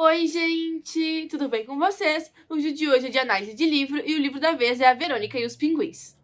Oi, gente! Tudo bem com vocês? O vídeo de hoje é de análise de livro e o livro da vez é A Verônica e os Pinguins.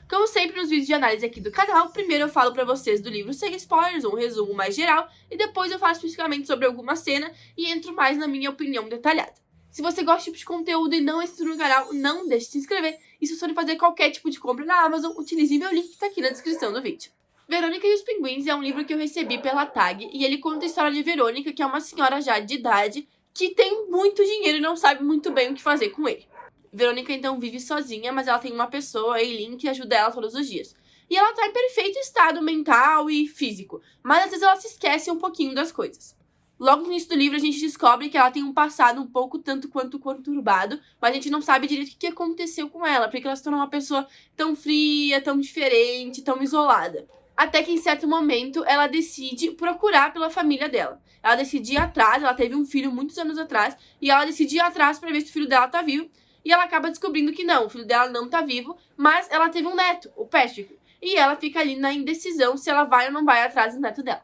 Como sempre nos vídeos de análise aqui do canal, primeiro eu falo pra vocês do livro sem spoilers, um resumo mais geral, e depois eu falo especificamente sobre alguma cena e entro mais na minha opinião detalhada. Se você gosta desse tipo de conteúdo e não é inscrito no canal, não deixe de se inscrever. E se você for fazer qualquer tipo de compra na Amazon, utilize meu link que tá aqui na descrição do vídeo. Verônica e os Pinguins é um livro que eu recebi pela TAG e ele conta a história de Verônica, que é uma senhora já de idade que tem muito dinheiro e não sabe muito bem o que fazer com ele. Verônica então vive sozinha, mas ela tem uma pessoa, a Eileen, que ajuda ela todos os dias. E ela tá em perfeito estado mental e físico, mas às vezes ela se esquece um pouquinho das coisas. Logo no início do livro a gente descobre que ela tem um passado um pouco tanto quanto conturbado, mas a gente não sabe direito o que aconteceu com ela, porque ela se tornou uma pessoa tão fria, tão diferente, tão isolada. Até que em certo momento ela decide procurar pela família dela. Ela decide ir atrás, ela teve um filho muitos anos atrás, e ela decide ir atrás pra ver se o filho dela tá vivo. E ela acaba descobrindo que não, o filho dela não tá vivo, mas ela teve um neto, o Patrick. E ela fica ali na indecisão se ela vai ou não vai atrás do neto dela.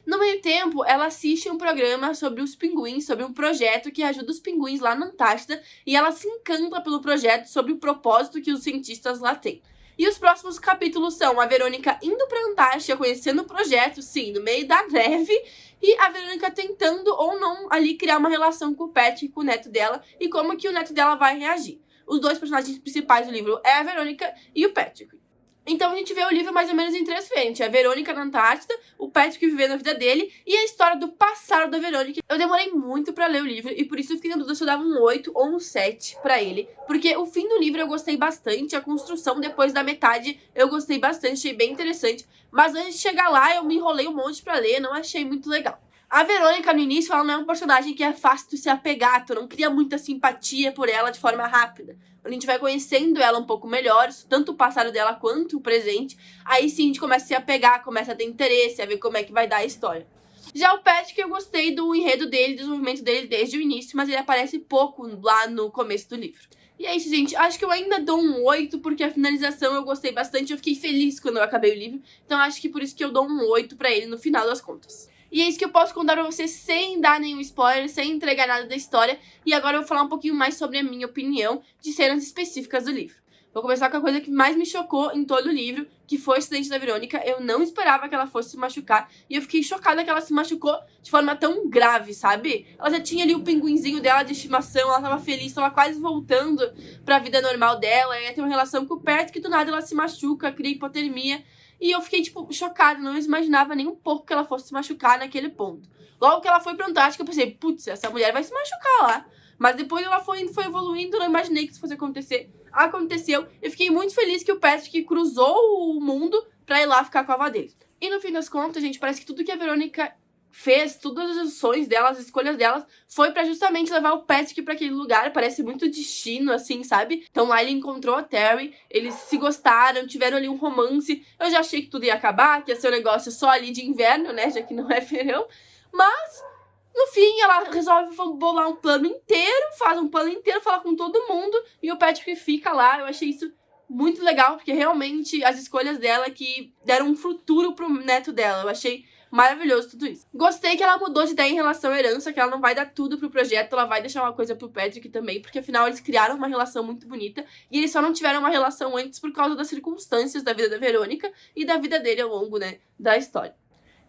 No meio tempo, ela assiste um programa sobre os pinguins, sobre um projeto que ajuda os pinguins lá na Antártida, e ela se encanta pelo projeto, sobre o propósito que os cientistas lá têm. E os próximos capítulos são a Verônica indo pra Antártida, conhecendo o projeto, sim, no meio da neve, e a Verônica tentando ou não ali criar uma relação com o Patrick, com o neto dela, e como que o neto dela vai reagir. Os dois personagens principais do livro é a Verônica e o Patrick. Então a gente vê o livro mais ou menos em três frentes. A Verônica na Antártida, o Patrick vivendo a vida dele e a história do passado da Verônica. Eu demorei muito pra ler o livro e por isso eu fiquei na dúvida se eu dava um 8 ou um 7 pra ele. Porque o fim do livro eu gostei bastante, a construção depois da metade eu gostei bastante, achei bem interessante. Mas antes de chegar lá eu me enrolei um monte pra ler, não achei muito legal. A Verônica, no início, ela não é um personagem que é fácil de se apegar, tu não cria muita simpatia por ela de forma rápida. Quando a gente vai conhecendo ela um pouco melhor, tanto o passado dela quanto o presente, aí sim a gente começa a se apegar, começa a ter interesse, a ver como é que vai dar a história. Já o Patrick, eu gostei do enredo dele, do desenvolvimento dele desde o início, mas ele aparece pouco lá no começo do livro. E é isso, gente. Acho que eu ainda dou um 8, porque a finalização eu gostei bastante, eu fiquei feliz quando eu acabei o livro, então acho que por isso que eu dou um 8 pra ele no final das contas. E é isso que eu posso contar pra vocês sem dar nenhum spoiler, sem entregar nada da história. E agora eu vou falar um pouquinho mais sobre a minha opinião de cenas específicas do livro. Vou começar com a coisa que mais me chocou em todo o livro, que foi o acidente da Verônica. Eu não esperava que ela fosse se machucar, e eu fiquei chocada que ela se machucou de forma tão grave, sabe? Ela já tinha ali o pinguinzinho dela de estimação, ela tava feliz, tava quase voltando pra vida normal dela, ia ter uma relação com o Patrick, que do nada ela se machuca, cria hipotermia. E eu fiquei, tipo, chocada, não imaginava nem um pouco que ela fosse se machucar naquele ponto. Logo que ela foi pra Antártica, eu pensei, putz, essa mulher vai se machucar lá. Mas depois ela foi indo, foi evoluindo, não imaginei que isso fosse acontecer. Aconteceu. Eu fiquei muito feliz que o Patrick cruzou o mundo pra ir lá ficar com a avó dele. E no fim das contas, gente, parece que tudo que a Verônica fez, todas as ações dela, as escolhas delas, foi pra justamente levar o Patrick pra aquele lugar. Parece muito destino, assim, sabe? Então lá ele encontrou a Terry, eles se gostaram, tiveram ali um romance. Eu já achei que tudo ia acabar, que ia ser um negócio só ali de inverno, né, já que não é verão. Mas, no fim, ela resolve bolar um plano inteiro, faz um plano inteiro, fala com todo mundo, e o Patrick fica lá. Eu achei isso muito legal, porque realmente as escolhas dela que deram um futuro pro neto dela. Eu achei maravilhoso tudo isso. Gostei que ela mudou de ideia em relação à herança, que ela não vai dar tudo pro projeto, ela vai deixar uma coisa pro Patrick também, porque afinal eles criaram uma relação muito bonita, e eles só não tiveram uma relação antes por causa das circunstâncias da vida da Verônica e da vida dele ao longo, né, da história.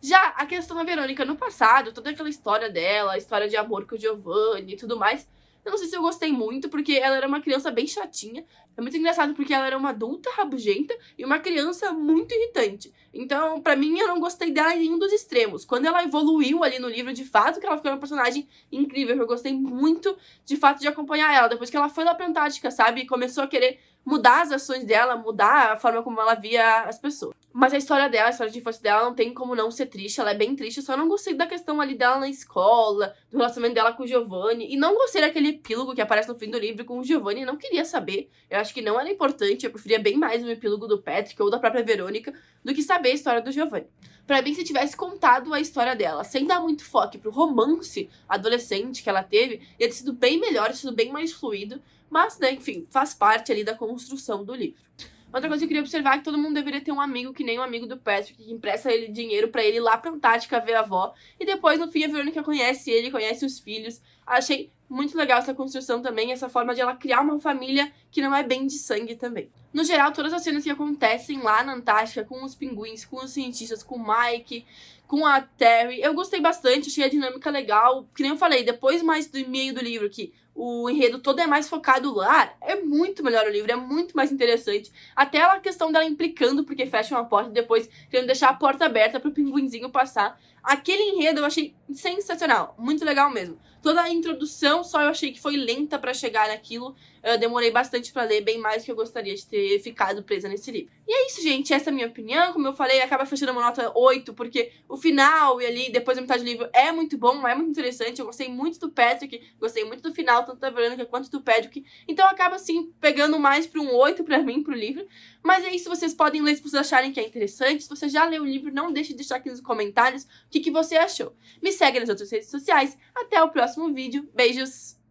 Já a questão da Verônica no passado, toda aquela história dela, a história de amor com o Giovanni e tudo mais, eu não sei se eu gostei muito, porque ela era uma criança bem chatinha. É muito engraçado porque ela era uma adulta rabugenta e uma criança muito irritante. Então, pra mim, eu não gostei dela em nenhum dos extremos. Quando ela evoluiu ali no livro, de fato, que ela ficou uma personagem incrível. Eu gostei muito, de fato, de acompanhar ela. Depois que ela foi lá pra Antártica, sabe? E começou a querer mudar as ações dela, mudar a forma como ela via as pessoas. Mas a história dela, a história de infância dela não tem como não ser triste, ela é bem triste. Eu só não gostei da questão ali dela na escola, do relacionamento dela com o Giovanni. E não gostei daquele epílogo que aparece no fim do livro com o Giovanni, não queria saber. Eu acho que não era importante, eu preferia bem mais o epílogo do Patrick ou da própria Verônica do que saber a história do Giovanni. Pra mim, se tivesse contado a história dela, sem dar muito foco pro romance adolescente que ela teve, ia ter sido bem melhor, sido bem mais fluido. Mas, né, enfim, faz parte ali da construção do livro. Outra coisa que eu queria observar é que todo mundo deveria ter um amigo que nem o amigo do Patrick, que empresta ele dinheiro pra ele ir lá pra Antártica ver a avó. E depois, no fim, a Verônica conhece ele, conhece os filhos. Achei muito legal essa construção também, essa forma de ela criar uma família que não é bem de sangue também. No geral, todas as cenas que acontecem lá na Antártica, com os pinguins, com os cientistas, com o Mike, com a Terry, eu gostei bastante, achei a dinâmica legal. Que nem eu falei, depois mais do meio do livro, que o enredo todo é mais focado lá, é muito melhor o livro, é muito mais interessante. Até a questão dela implicando porque fecha uma porta e depois querendo deixar a porta aberta pro pinguinzinho passar. Aquele enredo eu achei sensacional, muito legal mesmo. Toda a introdução só eu achei que foi lenta pra chegar naquilo. Eu demorei bastante pra ler, bem mais do que eu gostaria de ter ficado presa nesse livro. E é isso, gente, essa é a minha opinião. Como eu falei, acaba fechando uma nota 8, porque o final e ali, depois da metade do livro, é muito bom, é muito interessante. Eu gostei muito do Patrick, gostei muito do final, tanto da Verônica quanto do Patrick. Então acaba, assim, pegando mais pra um 8 pra mim, pro livro. Mas é isso, vocês podem ler se vocês acharem que é interessante. Se você já leu o livro, não deixe de deixar aqui nos comentários o que você achou. Me segue nas outras redes sociais. Até o próximo vídeo. Beijos!